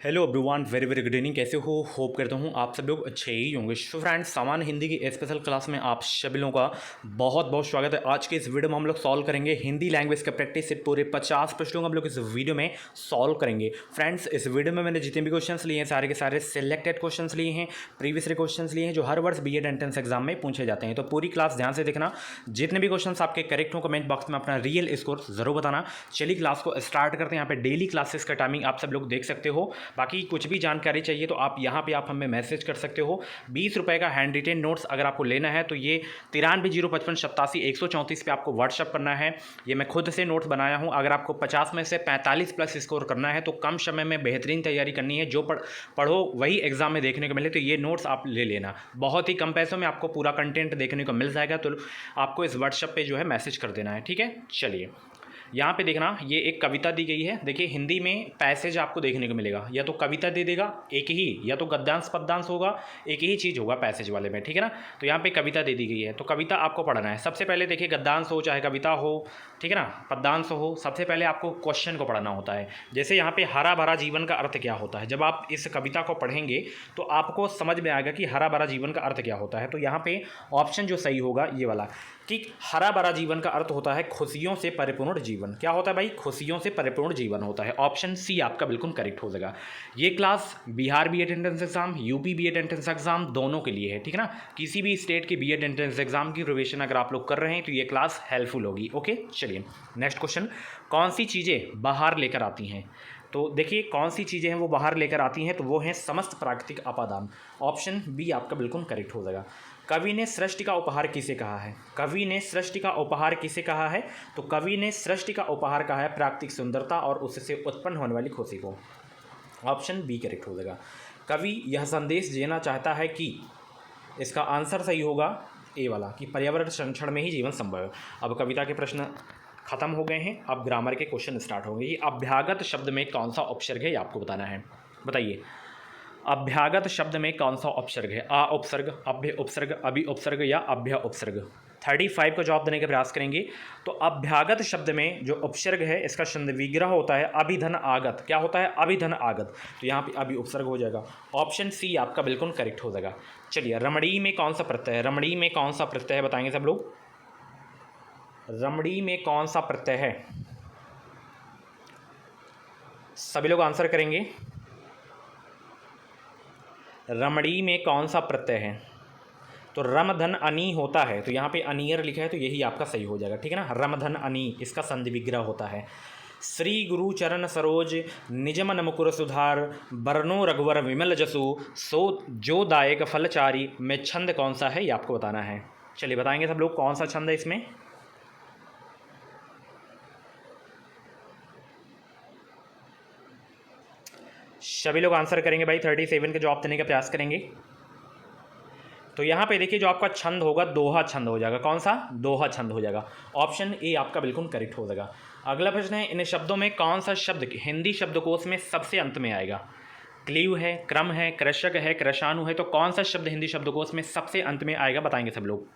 Hello everyone, very very good evening. कैसे हो? Hope करता हूँ आप सब लोग अच्छे ही होंगे। सो फ्रेंड्स, सामान्य हिंदी की स्पेशल क्लास में आप सभी लोगों का बहुत बहुत स्वागत है। आज के इस वीडियो में हम लोग सॉल्व करेंगे हिंदी लैंग्वेज का प्रैक्टिस सेट। पूरे 50 प्रश्नों को हम लोग इस वीडियो में सॉल्व करेंगे। फ्रेंड्स, इस वीडियो में मैंने जितने भी क्वेश्चन लिए हैं सारे के सारे सिलेक्टेड क्वेश्चन लिए हैं, प्रीवियस क्वेश्चन लिए हैं जो हर वर्ष बीएड एंट्रेंस एग्जाम में पूछे जाते हैं। तो पूरी क्लास ध्यान से देखना। जितने भी क्वेश्चन आपके करेक्ट हो कमेंट बॉक्स में अपना रियल स्कोर जरूर बताना। चलिए क्लास को स्टार्ट करते हैं। यहाँ पे डेली क्लासेस का टाइमिंग आप सब लोग देख सकते हो। बाकी कुछ भी जानकारी चाहिए तो आप यहाँ पे आप हमें मैसेज कर सकते हो। 20 रुपये का हैंड रिटेन नोट्स अगर आपको लेना है तो ये 93 055 87 134 पे आपको व्हाट्सअप करना है। ये मैं खुद से नोट्स बनाया हूँ। अगर आपको 50 में से 45 प्लस स्कोर करना है तो कम समय में बेहतरीन तैयारी करनी है, जो पढ़ो वही एग्जाम में देखने को मिले, तो ये नोट्स आप ले लेना। बहुत ही कम पैसों में आपको पूरा कंटेंट देखने को मिल जाएगा। तो आपको इस व्हाट्सएप पे जो है मैसेज कर देना है, ठीक है। चलिए यहाँ पे देखना, ये एक कविता दी गई है। देखिए हिंदी में पैसेज आपको देखने को मिलेगा, या तो कविता दे देगा एक ही, या तो गद्यांश पद्यांश होगा, एक ही चीज़ होगा पैसेज वाले में, ठीक है ना। तो यहाँ पे कविता दे दी गई है, तो कविता आपको पढ़ना है। सबसे पहले देखिए, गद्यांश हो चाहे कविता हो, ठीक है ना, पद्यांश हो, सबसे पहले आपको क्वेश्चन को पढ़ना होता है। जैसे यहाँ पे हरा भरा जीवन का अर्थ क्या होता है। जब आप इस कविता को पढ़ेंगे तो आपको समझ में आएगा कि हरा भरा जीवन का अर्थ क्या होता है। तो यहाँ पे ऑप्शन जो सही होगा ये वाला, कि हरा भरा जीवन का अर्थ होता है खुशियों से परिपूर्ण जीवन। क्या होता है भाई? खुशियों से परिपूर्ण जीवन होता है। ऑप्शन सी आपका बिल्कुल करेक्ट हो जाएगा। ये class Bihar BEd entrance exam, UP BEd entrance exam दोनों के लिए है, ठीक है ना। किसी भी स्टेट की बीएड एंट्रेंस एग्जाम की प्रिपरेशन अगर आप लोग कर रहे हैं तो ये क्लास हेल्पफुल होगी। ओके, चलिए नेक्स्ट क्वेश्चन। कौन सी चीज़ें बाहर लेकर आती हैं? तो देखिए कौन सी चीज़ें हैं वो बाहर लेकर आती हैं, तो वो हैं समस्त प्राकृतिक आपादान। ऑप्शन बी आपका बिल्कुल करेक्ट हो जाएगा। कवि ने सृष्टि का उपहार किसे कहा है? कवि ने सृष्टि का उपहार किसे कहा है? तो कवि ने सृष्टि का उपहार कहा है प्राकृतिक सुंदरता और उससे उत्पन्न होने वाली खुशी को। ऑप्शन बी करेक्ट हो जाएगा। कवि यह संदेश देना चाहता है कि, इसका आंसर सही होगा ए वाला, कि पर्यावरण संरक्षण में ही जीवन संभव है। अब कविता के प्रश्न खत्म हो गए हैं, अब ग्रामर के क्वेश्चन स्टार्ट होंगे। ये अभ्यागत शब्द में कौन सा उपसर्ग है ये आपको बताना है। बताइए, अभ्यागत शब्द में कौन सा उपसर्ग है? आ उपसर्ग, अभ्य उपसर्ग, अभि उपसर्ग या अभ्य उपसर्ग? 35 का जवाब देने का प्रयास करेंगे। तो अभ्यागत शब्द में जो उपसर्ग है इसका छंद विग्रह होता है अभिधन आगत। क्या होता है? अभिधन आगत। तो यहाँ पे अभि उपसर्ग हो जाएगा। ऑप्शन सी आपका बिल्कुल करेक्ट हो जाएगा। चलिए, रमणी में कौन सा प्रत्यय है? रमणी में कौन सा प्रत्यय है बताएंगे सब लोग। रमणी में कौन सा प्रत्यय है? सभी लोग आंसर करेंगे। रमणी में कौन सा प्रत्यय है? तो रमधन अनी होता है, तो यहाँ पे अनियर लिखा है तो यही आपका सही हो जाएगा, ठीक है ना। रमधन अनी इसका संधि विग्रह होता है। श्री गुरु चरण सरोज निजमन मुकुर सुधार बरनो रघुवर विमल जसु सो जो दायक फलचारी में छंद कौन सा है ये आपको बताना है। चलिए बताएंगे सब लोग कौन सा छंद है इसमें। सभी लोग आंसर करेंगे भाई, 37 का जवाब देने का प्रयास करेंगे। तो यहाँ पे देखिए जो आपका छंद होगा दोहा छंद हो जाएगा। कौन सा? दोहा छंद हो जाएगा। ऑप्शन ए आपका बिल्कुल करेक्ट हो जाएगा। अगला प्रश्न है, इन शब्दों में कौन सा शब्द हिंदी शब्दकोश में सबसे अंत में आएगा? क्लीव है, क्रम है, कृषक है, कृषाणु है, तो कौन सा शब्द हिंदी शब्दकोश में सबसे अंत में आएगा बताएंगे सब लोग।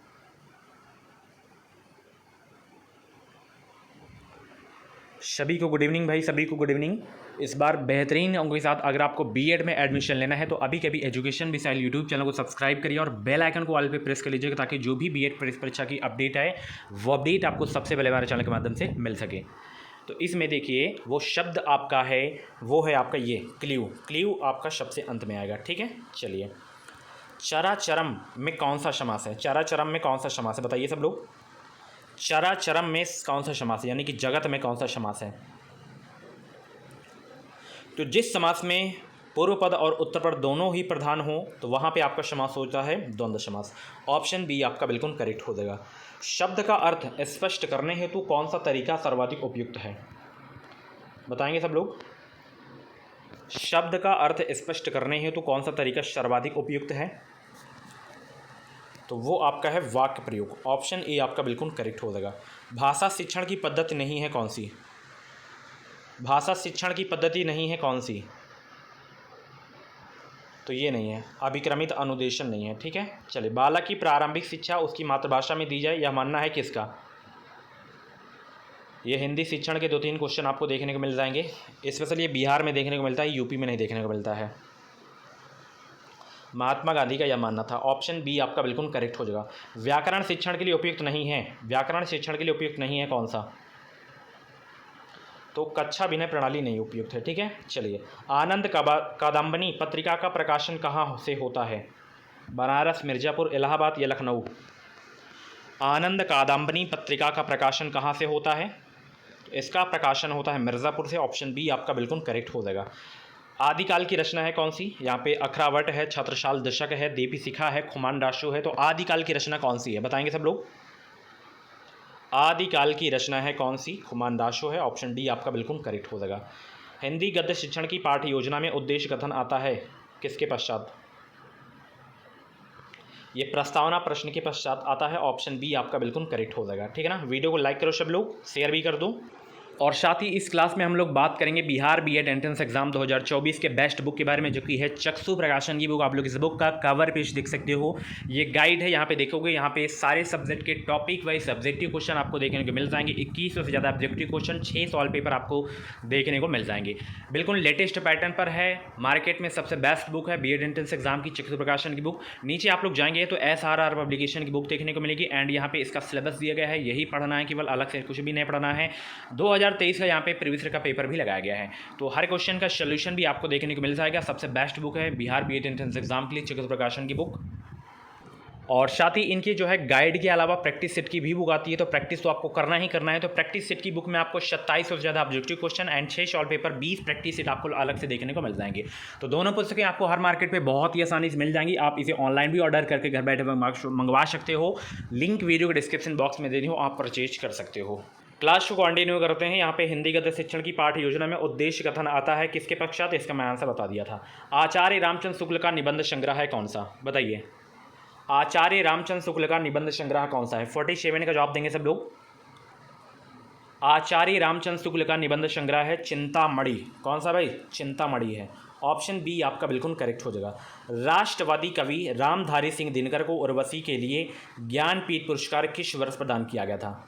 सभी को गुड इवनिंग भाई, सभी को गुड इवनिंग। इस बार बेहतरीन अंकों के साथ अगर आपको बीएड में एडमिशन लेना है तो अभी के अभी एजुकेशन मिसाइल यूट्यूब चैनल को सब्सक्राइब करिए और बेल आइकन को ऑल पे प्रेस कर लीजिएगा, ताकि जो भी बीएड परीक्षा की अपडेट आए वो अपडेट आपको सबसे पहले हमारे चैनल के माध्यम से मिल सके। तो इसमें देखिए वो शब्द आपका है, वो है आपका ये क्लीव। क्लीव आपका सबसे अंत में आएगा, ठीक है। चलिए, चराचरम में कौन सा समास है? चराचरम में कौन सा समास है बताइए सब लोग। चराचरम में कौन सा समास है, यानी कि जगत में कौन सा समास है? तो जिस समास में पूर्व पद और उत्तर पद दोनों ही प्रधान हो तो वहाँ पे आपका समास होता है द्वंद्व समास। ऑप्शन बी आपका बिल्कुल करेक्ट हो जाएगा। शब्द का अर्थ स्पष्ट करने हेतु कौन सा तरीका सर्वाधिक उपयुक्त है? बताएंगे सब लोग। शब्द का अर्थ स्पष्ट करने हेतु कौन सा तरीका सर्वाधिक उपयुक्त है? तो वो आपका है वाक्य प्रयोग। ऑप्शन ए आपका बिल्कुल करेक्ट हो जाएगा। भाषा शिक्षण की पद्धति नहीं है कौन सी? भाषा शिक्षण की पद्धति नहीं है कौन सी? तो ये नहीं है, अभिक्रमित अनुदेशन नहीं है, ठीक है। चलिए, बालक की प्रारंभिक शिक्षा उसकी मातृभाषा में दी जाए, यह मानना है किसका? ये हिंदी शिक्षण के 2-3 क्वेश्चन आपको देखने को मिल जाएंगे। स्पेशली ये बिहार में देखने को मिलता है, यूपी में नहीं देखने को मिलता है। महात्मा गांधी का यह मानना था। ऑप्शन बी आपका बिल्कुल करेक्ट हो जाएगा। व्याकरण शिक्षण के लिए उपयुक्त नहीं है, व्याकरण शिक्षण के लिए उपयुक्त नहीं है कौन सा? तो कक्षा विनय प्रणाली नहीं उपयुक्त है। ठीक है, चलिए। आनंद कादम्बनी पत्रिका का प्रकाशन कहाँ से होता है? बनारस, मिर्ज़ापुर, इलाहाबाद या लखनऊ? आनंद कादम्बनी पत्रिका का प्रकाशन कहाँ से होता है? तो इसका प्रकाशन होता है मिर्ज़ापुर से। ऑप्शन बी आपका बिल्कुल करेक्ट हो जाएगा। आदिकाल की रचना है कौन सी? यहाँ पे अखरावट है, छत्रसाल दशक है, दीपिशिखा है, खुमान दाशु है। तो आदिकाल की रचना कौन सी है, बताएंगे सब लोग? आदिकाल की रचना है कौन सी? खुमान दाशु है। ऑप्शन डी आपका बिल्कुल करेक्ट हो जाएगा। हिंदी गद्य शिक्षण की पाठ्य योजना में उद्देश्य कथन आता है किसके पश्चात? ये प्रस्तावना प्रश्न के पश्चात आता है। ऑप्शन बी आपका बिल्कुल करेक्ट हो जाएगा। ठीक है ना। वीडियो को लाइक करो सब लोग, शेयर भी कर दो। और साथ ही इस क्लास में हम लोग बात करेंगे बिहार बीएड एंट्रेंस एग्जाम 2024 के बेस्ट बुक के बारे में, जो कि है चक्षु प्रकाशन की बुक। आप लोग इस बुक का कवर पेज देख सकते हो, ये गाइड है। यहाँ पे देखोगे, यहाँ पे सारे सब्जेक्ट के टॉपिक वाइज सब्जेक्टिव क्वेश्चन आपको देखने को मिल जाएंगे। 2100 से ज़्यादा ऑब्जेक्टिव क्वेश्चन, 6 सॉल्व पेपर आपको देखने को मिल जाएंगे। बिल्कुल लेटेस्ट पैटर्न पर है, मार्केट में सबसे बेस्ट बुक है बीएड एंट्रेंस एग्जाम की चक्षु प्रकाशन की बुक। नीचे आप लोग जाएंगे तो SRR पब्लिकेशन की बुक देखने को मिलेगी। एंड यहाँ पे इसका सिलेबस दिया गया है, यही पढ़ना है, केवल अलग से कुछ भी नहीं पढ़ना है। 2023 का यहाँ पे प्रीवियस ईयर का पेपर भी लगाया गया है, तो हर क्वेश्चन का सोल्यूशन भी आपको देखने को मिल जाएगा। सबसे बेस्ट बुक है बिहार बीएड एंट्रेंस एग्जाम के लिए चक्षु प्रकाशन की बुक। और साथ ही इनकी जो है गाइड के अलावा प्रैक्टिस सेट की भी बुक आती है, तो प्रैक्टिस तो आपको करना ही करना है। तो प्रैक्टिस सेट की बुक में आपको 2700 से ज़्यादा objective question and 6 solve paper, 20 practice set आपको अलग से देखने को मिल जाएंगे। तो दोनों पुस्तकें आपको हर मार्केट पे बहुत ही आसानी से मिल जाएंगी। आप इसे ऑनलाइन भी ऑर्डर करके घर बैठे मंगवा सकते हो। लिंक वीडियो के डिस्क्रिप्शन बॉक्स में दे दी हो, आप परचेज कर सकते हो। क्लास को कंटिन्यू करते हैं। यहाँ पे हिंदी गद्य शिक्षण की पाठ्य योजना में उद्देश्य कथन आता है किसके पश्चात? इसका मैं आंसर बता दिया था। आचार्य रामचंद्र शुक्ल का निबंध संग्रह है कौन सा? बताइए, आचार्य रामचंद्र शुक्ल का निबंध संग्रह कौन सा है? 47 का जवाब देंगे सब लोग। आचार्य रामचंद्र शुक्ल का निबंध संग्रह है चिंतामणि। कौन सा भाई? चिंतामणि है। ऑप्शन बी आपका बिल्कुल करेक्ट हो जाएगा। राष्ट्रवादी कवि रामधारी सिंह दिनकर को उर्वशी के लिए ज्ञानपीठ पुरस्कार किस वर्ष प्रदान किया गया था?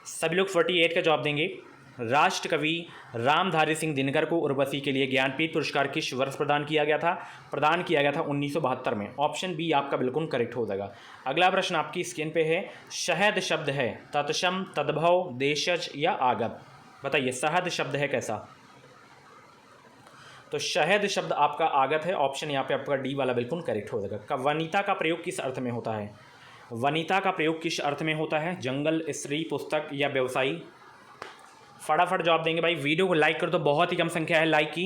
सभी लोग 48 का जवाब देंगे। राष्ट्र कवि रामधारी सिंह दिनकर को उर्वशी के लिए ज्ञानपीठ पुरस्कार किस वर्ष प्रदान किया गया था? प्रदान किया गया था 1972 में। ऑप्शन बी आपका बिल्कुल करेक्ट हो जाएगा। अगला प्रश्न आपकी स्क्रीन पे है। शहद शब्द है तत्सम, तद्भव, देशज या आगत? बताइए, शहद शब्द है कैसा? तो शहद शब्द आपका आगत है। ऑप्शन यहाँ पे आपका डी वाला बिल्कुल करेक्ट हो जाएगा। वनिता का प्रयोग किस अर्थ में होता है? वनिता का प्रयोग किस अर्थ में होता है? जंगल, स्त्री, पुस्तक या व्यवसायी? फटाफट जवाब देंगे भाई। वीडियो को लाइक कर दो, बहुत ही कम संख्या है लाइक की।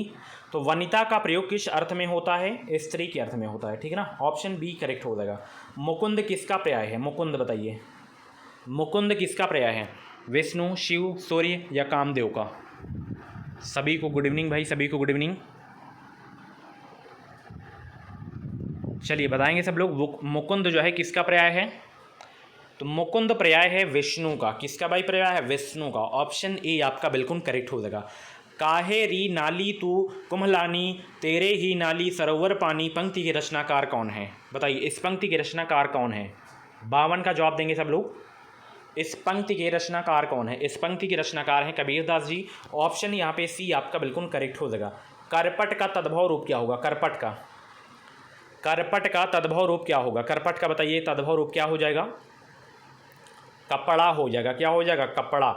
तो वनिता का प्रयोग किस अर्थ में होता है? स्त्री के अर्थ में होता है। ठीक है ना। ऑप्शन बी करेक्ट हो जाएगा। मुकुंद किसका पर्याय है? मुकुंद बताइए, मुकुंद किसका पर्याय है? विष्णु, शिव, सूर्य या कामदेव का? सभी को गुड इवनिंग भाई, सभी को गुड इवनिंग। चलिए बताएंगे सब लोग। मुकुंद जो है किसका पर्याय है? तो मुकुंद पर्याय है विष्णु का। किसका भाई पर्याय है? विष्णु का। ऑप्शन ए आपका बिल्कुल करेक्ट हो जाएगा। काहे री नाली तू कुम्हलानी, तेरे ही नाली सरोवर पानी, पंक्ति के रचनाकार कौन है? बताइए, इस पंक्ति के रचनाकार कौन है? 52 का जवाब देंगे सब लोग। इस पंक्ति के रचनाकार कौन है? इस पंक्ति के रचनाकार हैं कबीरदास जी। ऑप्शन यहाँ पे सी आपका बिल्कुल करेक्ट हो जाएगा। करपट का तद्भव रूप क्या होगा? करपट का, करपट का तद्भव रूप क्या होगा? करपट का बताइए, तद्भव रूप क्या हो जाएगा? कपड़ा हो जाएगा। क्या हो जाएगा? कपड़ा।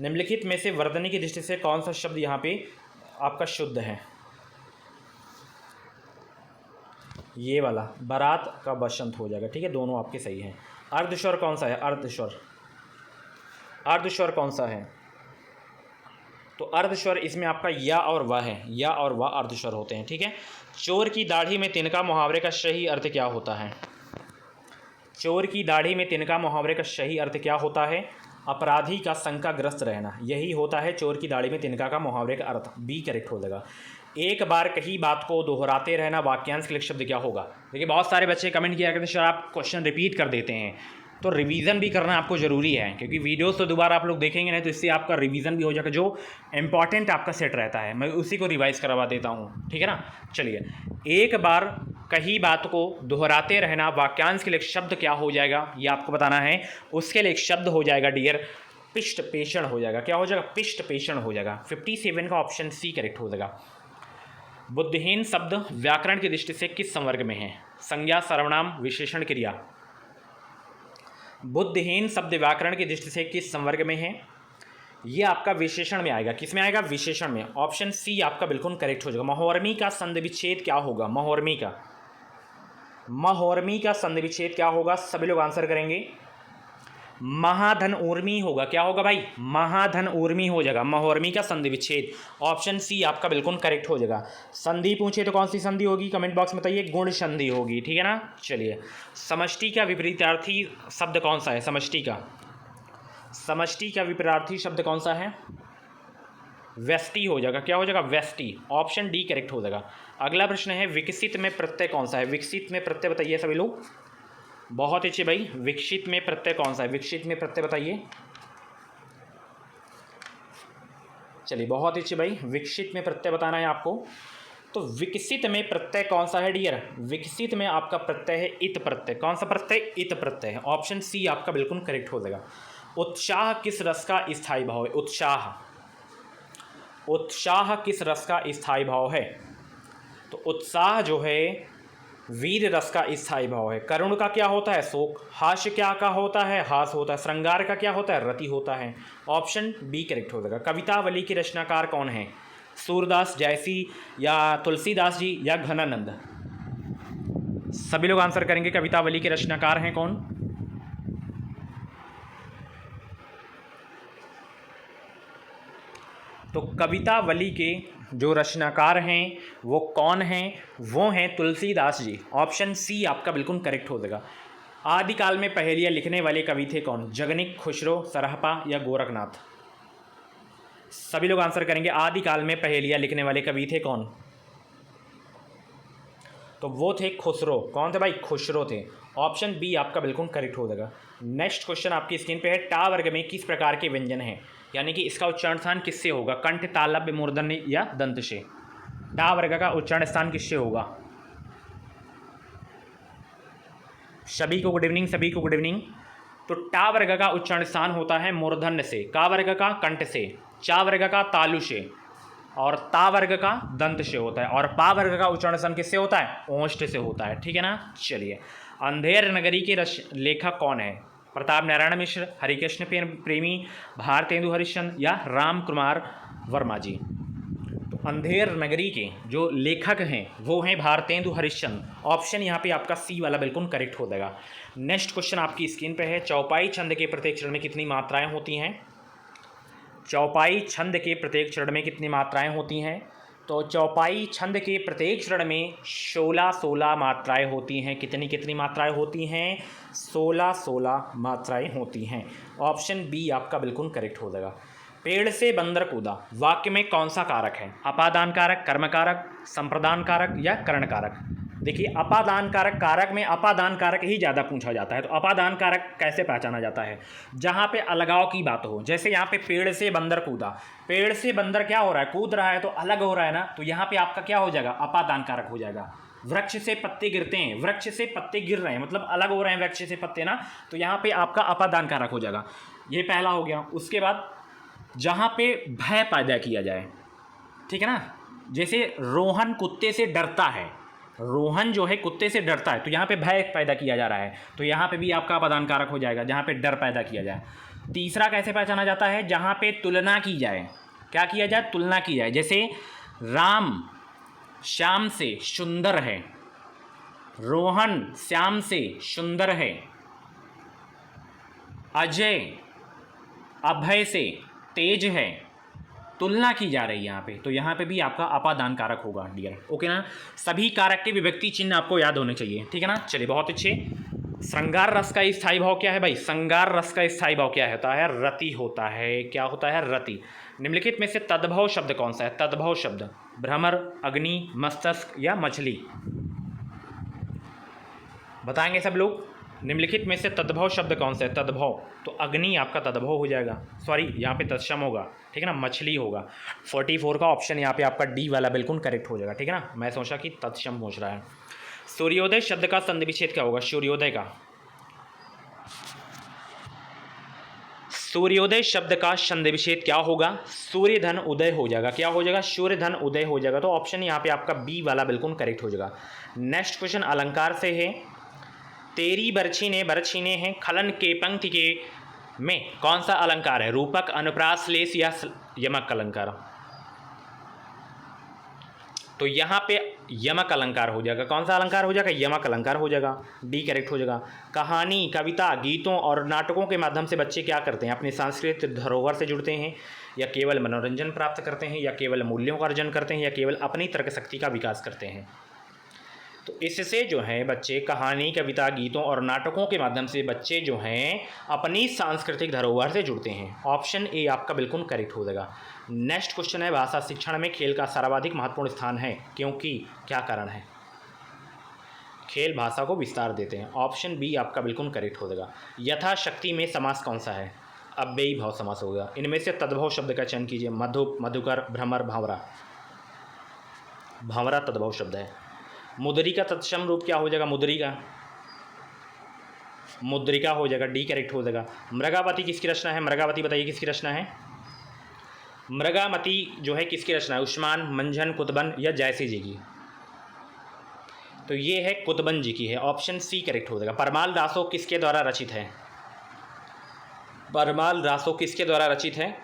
निम्नलिखित में से वर्तनी की दृष्टि से कौन सा शब्द यहाँ पे आपका शुद्ध है? ये वाला बारात का बसंत हो जाएगा। ठीक है, दोनों आपके सही हैं। अर्धस्वर कौन सा है? अर्धस्वर, अर्धस्वर कौन सा है? तो अर्धस्वर इसमें आपका या और वह है, या और वह अर्धस्वर होते हैं। ठीक है। चोर की दाढ़ी में तिनका मुहावरे का सही अर्थ क्या होता है? चोर की दाढ़ी में तिनका मुहावरे का सही अर्थ क्या होता है? अपराधी का शंकाग्रस्त रहना, यही होता है चोर की दाढ़ी में तिनका का मुहावरे का अर्थ। बी करेक्ट हो जाएगा। एक बार कही बात को दोहराते रहना, वाक्यांश के लिए शब्द क्या होगा? देखिए, बहुत सारे बच्चे कमेंट किया करते हैं सर आप क्वेश्चन रिपीट कर देते हैं, तो रिवीजन भी करना आपको ज़रूरी है, क्योंकि वीडियोस तो दोबारा आप लोग देखेंगे नहीं, तो इससे आपका रिवीजन भी हो जाएगा। जो इंपॉर्टेंट आपका सेट रहता है मैं उसी को रिवाइज करवा देता हूँ। ठीक है ना। चलिए, एक बार कही बात को दोहराते रहना, वाक्यांश के लिए शब्द क्या हो जाएगा ये आपको बताना है। उसके लिए एक शब्द हो जाएगा डियर पिष्ट पेषण हो जाएगा। क्या हो जाएगा? पिष्ट पेषण हो जाएगा। 57 का ऑप्शन सी करेक्ट हो जाएगा। बुद्धिहीन शब्द व्याकरण की दृष्टि से किस संवर्ग में है? संज्ञा, सर्वनाम, विशेषण, क्रिया। बुद्धिहीन शब्द व्याकरण की दृष्टि से किस संवर्ग में है? ये आपका विशेषण में आएगा। किस में आएगा? विशेषण में। ऑप्शन सी आपका बिल्कुल करेक्ट हो जाएगा। महोर्मी का संधि विच्छेद क्या होगा? महोर्मी का संधि विच्छेद क्या होगा? सभी लोग आंसर करेंगे। महाधन ऊर्मी होगा। क्या होगा भाई? महाधन ऊर्मी हो जाएगा महोर्मी का संधि विच्छेद। ऑप्शन सी आपका बिल्कुल करेक्ट हो जाएगा। संधि पूछे तो कौन सी संधि होगी? कमेंट बॉक्स में बताइए। गुण संधि होगी, ठीक है ना। चलिए, समष्टि का विपरीतार्थी शब्द कौन सा है? समष्टि का विपरीतार्थी शब्द कौन सा है? व्यष्टि हो जाएगा। क्या हो जाएगा? व्यष्टि। ऑप्शन डी करेक्ट हो जाएगा। अगला प्रश्न है, विकसित में प्रत्यय कौन सा है? विकसित में प्रत्यय बताइए सभी लोग। बहुत अच्छे भाई, विकसित में प्रत्यय कौन सा है? विकसित में प्रत्यय बताइए। चलिए, बहुत अच्छे भाई, विकसित में प्रत्यय बताना है आपको। तो विकसित में प्रत्यय कौन सा है डियर? विकसित में आपका प्रत्यय है इत प्रत्यय। कौन सा प्रत्यय? इत प्रत्यय है। ऑप्शन सी आपका बिल्कुल करेक्ट हो जाएगा। उत्साह किस रस का स्थायी भाव है? उत्साह किस रस का स्थायी भाव है? तो उत्साह जो है वीर रस का स्थायी भाव है। करुण का क्या होता है? शोक। हास्य क्या का होता है? हास होता है। श्रृंगार का क्या होता है? रति होता है। ऑप्शन बी करेक्ट हो जाएगा। कवितावली के रचनाकार कौन है? सूरदास, जयसी या तुलसीदास जी या घनानंद? सभी लोग आंसर करेंगे। कवितावली के रचनाकार हैं कौन? तो कवितावली के जो रचनाकार हैं वो कौन हैं? वो हैं तुलसीदास जी। ऑप्शन सी आपका बिल्कुल करेक्ट हो जाएगा। आदिकाल में पहेलियाँ लिखने वाले कवि थे कौन? जगनिक, खुसरो, सरहपा या गोरखनाथ? सभी लोग आंसर करेंगे। आदिकाल में पहेलियाँ लिखने वाले कवि थे कौन? तो वो थे खुसरो। कौन थे भाई? खुसरो थे। ऑप्शन बी आपका बिल्कुल करेक्ट हो जाएगा। नेक्स्ट क्वेश्चन आपकी स्क्रीन पे है, टा वर्ग में किस प्रकार के व्यंजन हैं? यानी कि इसका उच्चारण स्थान किससे होगा? कंठ, तालव्य, मूर्धन्य या दंत से? टा वर्ग का उच्चारण स्थान किससे होगा? सभी को गुड इवनिंग, सभी को गुड इवनिंग। तो टा वर्ग का उच्चारण स्थान होता है मूर्धन्य से, का वर्ग का कंठ से, चा वर्ग का तालु से और ता वर्ग का दंत से होता है। और पा वर्ग का उच्चारण स्थान किससे होता है? ओष्ठ से होता है, ठीक है ना। चलिए, अंधेर नगरी के लेखक कौन है? प्रताप नारायण मिश्र, हरिकृष्ण प्रेमी, भारतेंदु हरिश्चंद्र या राम कुमार वर्मा जी? तो अंधेर नगरी के जो लेखक हैं वो हैं भारतेंदु हरिश्चंद्र। ऑप्शन यहाँ पे आपका सी वाला बिल्कुल करेक्ट हो जाएगा। नेक्स्ट क्वेश्चन आपकी स्क्रीन पे है, चौपाई छंद के प्रत्येक चरण में कितनी मात्राएं होती हैं? चौपाई छंद के प्रत्येक चरण में कितनी मात्राएं होती हैं? तो चौपाई छंद के प्रत्येक चरण में 16 मात्राएं होती हैं। कितनी मात्राएं होती हैं? 16 मात्राएं होती हैं। ऑप्शन बी आपका बिल्कुल करेक्ट हो जाएगा। पेड़ से बंदर कूदा वाक्य में कौन सा कारक है? अपादान कारक, कर्म कारक, संप्रदान कारक या करण कारक? देखिए, अपादान कारक, कारक में अपादान कारक ही ज़्यादा पूछा जाता है। तो अपादान कारक कैसे पहचाना जाता है? जहाँ पे अलगाव की बात हो। जैसे यहाँ पे पेड़ से बंदर कूदा, पेड़ से बंदर क्या हो रहा है? कूद रहा है, तो अलग हो रहा है ना। तो यहाँ पे आपका क्या हो जाएगा? अपादान कारक हो जाएगा। वृक्ष से पत्ते गिरते हैं, वृक्ष से पत्ते गिर रहे हैं, मतलब अलग हो रहे हैं वृक्ष से पत्ते ना, तो यहाँ पे आपका अपादान कारक हो जाएगा। ये पहला हो गया। उसके बाद जहाँ पे भय पैदा किया जाए, ठीक है ना। जैसे रोहन कुत्ते से डरता है, रोहन जो है कुत्ते से डरता है, तो यहाँ पे भय पैदा किया जा रहा है, तो यहाँ पे भी आपका अपादान कारक हो जाएगा, जहाँ पे डर पैदा किया जाए। तीसरा कैसे पहचाना जाता है? जहाँ पे तुलना की जाए। क्या किया जाए? तुलना की जाए। जैसे राम श्याम से सुंदर है, रोहन श्याम से सुंदर है, अजय अभय से तेज है, तुलना की जा रही है यहाँ पे, तो यहाँ पे भी आपका अपादान कारक होगा डियर। ओके ना। सभी कारक के विभक्ति चिन्ह आपको याद होने चाहिए, ठीक है ना। चलिए, बहुत अच्छे। श्रृंगार रस का स्थायी भाव क्या है भाई? श्रृंगार रस का स्थायी भाव क्या होता है? रति होता है। क्या होता है? रति। निम्नलिखित में से तद्भव शब्द कौन सा है? तद्भव शब्द भ्रमर, अग्नि, मस्तिष्क या मछली? बताएंगे सब लोग। निम्नलिखित में से तद्भव शब्द कौन सा है? तद्भव, तो अग्नि आपका तद्भव हो जाएगा। सॉरी, यहाँ पे तत्सम होगा, ठीक है ना, मछली होगा। 44 का ऑप्शन यहाँ पे आपका डी वाला बिल्कुल करेक्ट हो जाएगा, ठीक है ना। मैं सोचा कि तत्सम पूछ रहा है। सूर्योदय शब्द का संधि विच्छेद क्या होगा? सूर्योदय का सूर्योदय शब्द का संधि विच्छेद क्या होगा? सूर्य धन उदय हो जाएगा। क्या हो जाएगा? सूर्य धन उदय हो जाएगा। तो ऑप्शन यहाँ पे आपका बी वाला बिल्कुल करेक्ट हो जाएगा। नेक्स्ट क्वेश्चन अलंकार से है। तेरी बरछी ने बरछीने हैं खलन के पंक्ति के में कौन सा अलंकार है? रूपक, अनुप्रास, लेस या यमक अलंकार? तो यहाँ पे यमक अलंकार हो जाएगा। कौन सा अलंकार हो जाएगा? यमक अलंकार हो जाएगा। डी करेक्ट हो जाएगा। कहानी, कविता, गीतों और नाटकों के माध्यम से बच्चे क्या करते हैं? अपनी सांस्कृतिक धरोहर से जुड़ते हैं, या केवल मनोरंजन प्राप्त करते हैं, या केवल मूल्यों का अर्जन करते हैं, या केवल अपनी तर्क शक्ति का विकास करते हैं? तो इससे जो है बच्चे कहानी, कविता, गीतों और नाटकों के माध्यम से बच्चे जो हैं अपनी सांस्कृतिक धरोहर से जुड़ते हैं। ऑप्शन ए आपका बिल्कुल करेक्ट हो जाएगा। नेक्स्ट क्वेश्चन है, भाषा शिक्षण में खेल का सर्वाधिक महत्वपूर्ण स्थान है, क्योंकि क्या कारण है? खेल भाषा को विस्तार देते हैं। ऑप्शन बी आपका बिल्कुल करेक्ट हो जाएगा। यथाशक्ति में समास कौन सा है? अव्ययी भाव समास हो गया। इनमें से तद्भव शब्द का चयन कीजिए। मधु, मधुकर, भ्रमर, भावरा। भावरा तद्भव शब्द है। मुद्री का तत्सम रूप क्या हो जाएगा? मुद्रिका हो जाएगा। डी करेक्ट हो जाएगा। मृगावती किसकी रचना है? मृगावती बताइए किसकी रचना है? मृगामती जो है किसकी रचना है? उस्मान, मंझन, कुतुबन या जयसी जी की? तो ये है कुतुबन जी की है। ऑप्शन सी करेक्ट हो जाएगा। परमाल रासो किसके द्वारा रचित है? परमाल रासो किसके द्वारा रचित है?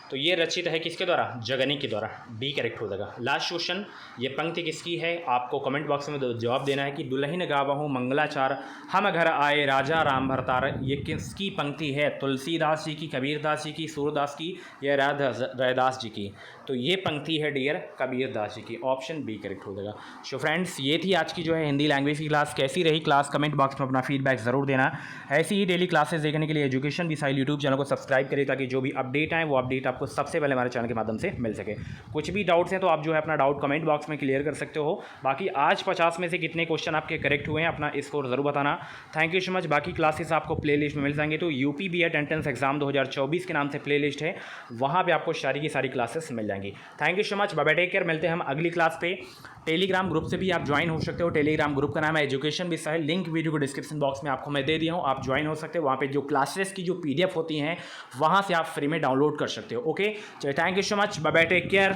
तो ये रचित है किसके द्वारा? जगनी के द्वारा। बी करेक्ट हो जाएगा। लास्ट क्वेश्चन, ये पंक्ति किसकी है? आपको कमेंट बॉक्स में जवाब देना है कि दुल्हन गावहूँ मंगलाचार हम घर आए राजा राम भरतार। ये किसकी पंक्ति है? तुलसीदास जी की, कबीरदास जी की, सूरदास की या रैदास जी की? तो ये पंक्ति है डियर कबीरदास जी की। ऑप्शन बी करेक्ट हो जाएगा। सो फ्रेंड्स, ये थी आज की जो है हिंदी लैंग्वेज की क्लास। कैसी रही क्लास? कमेंट बॉक्स में अपना फीडबैक ज़रूर देना। ऐसी ही डेली क्लासेस देखने के लिए एजुकेशन मिसाइल यूट्यूब चैनल को सब्सक्राइब करें, ताकि जो भी अपडेट आए वो अपडेट आपको सबसे पहले हमारे चैनल के माध्यम से मिल सके। कुछ भी डाउट्स हैं तो आप जो है अपना डाउट कमेंट बॉक्स में क्लियर कर सकते हो। बाकी आज 50 में से कितने क्वेश्चन आपके करेक्ट हुए हैं अपना स्कोर ज़रूर बताना। Thank you so much. बाकी क्लासेस आपको प्लेलिस्ट में मिल जाएंगे। तो यूपी बीएड एंट्रेंस एग्जाम 2024 के नाम से प्लेलिस्ट है, वहाँ पर आपको सारी की सारी क्लासेस मिल जाएंगी। Thank you so much. Bye bye, take care. मिलते हैं हम अगली क्लास पे। टेलीग्राम ग्रुप से भी आप ज्वाइन हो सकते हो। टेलीग्राम ग्रुप का नाम है एजुकेशन मिसाइल। लिंक वीडियो को डिस्क्रिप्शन बॉक्स में आपको मैं दे दिया हूँ, आप ज्वाइन हो सकते हो। वहाँ पे जो क्लासेस की जो PDF होती हैं वहाँ से आप फ्री में डाउनलोड कर सकते हो। ओके, चलिए, thank you so much. Bye bye, take care.